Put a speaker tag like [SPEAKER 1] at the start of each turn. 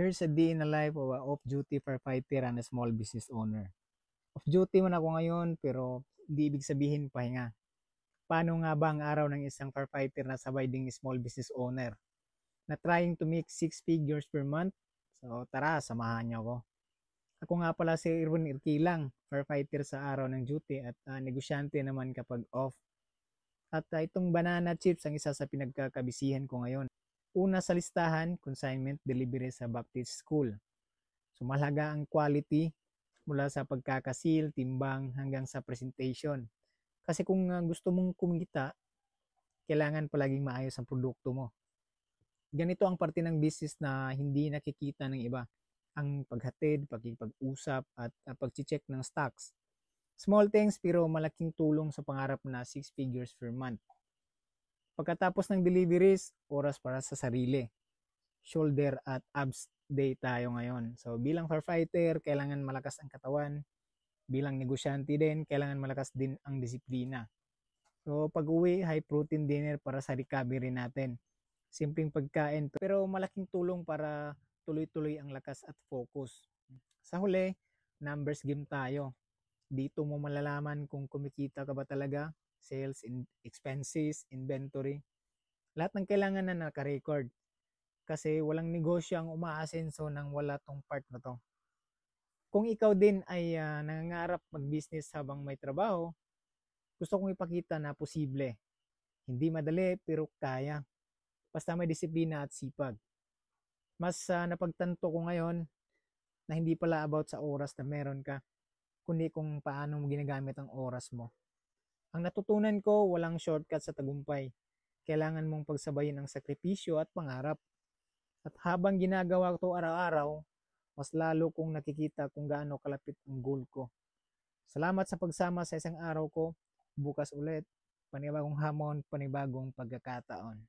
[SPEAKER 1] Here's a day in the life of a off-duty firefighter and a small business owner. Off-duty man ako ngayon pero di ibig sabihin pahinga. Paano nga ba ang araw ng isang firefighter na sabay ding small business owner na trying to make six figures per month? So tara, samahan niyo ako. Ako nga pala si Irwin Irkilang, firefighter sa araw ng duty at negosyante naman kapag off. At itong banana chips ang isa sa pinagkakabisihan ko ngayon. Una sa listahan, consignment delivery sa Baptist School. So mahalaga ang quality mula sa pagkakasil, timbang hanggang sa presentation. Kasi kung gusto mong kumita, kailangan palaging maayos ang produkto mo. Ganito ang parte ng business na hindi nakikita ng iba. Ang paghatid, pagkipag-usap at pag-check ng stocks. Small things pero malaking tulong sa pangarap na 6 figures per month. Pagkatapos ng deliveries, oras para sa sarili. Shoulder at abs day tayo ngayon. So bilang firefighter, kailangan malakas ang katawan. Bilang negosyante din, kailangan malakas din ang disiplina. So pag uwi, high protein dinner para sa recovery natin. Simpleng pagkain pero malaking tulong para tuloy-tuloy ang lakas at focus. Sa huli, numbers game tayo. Dito mo malalaman kung kumikita ka ba talaga, sales, expenses, inventory. Lahat ng kailangan na naka-record. Kasi walang negosyo ang umaasenso nang wala tong part na to. Kung ikaw din ay nangangarap mag-business habang may trabaho, gusto kong ipakita na posible. Hindi madali pero kaya. Basta may disiplina at sipag. Mas napagtanto ko ngayon na hindi pala about sa oras na meron ka, kundi kung paano mo ginagamit ang oras mo. Ang natutunan ko, walang shortcut sa tagumpay. Kailangan mong pagsabayin ang sakripisyo at pangarap. At habang ginagawa ko ito araw-araw, mas lalo kong nakikita kung gaano kalapit ang goal ko. Salamat sa pagsama sa isang araw ko. Bukas ulit, panibagong hamon, panibagong pagkakataon.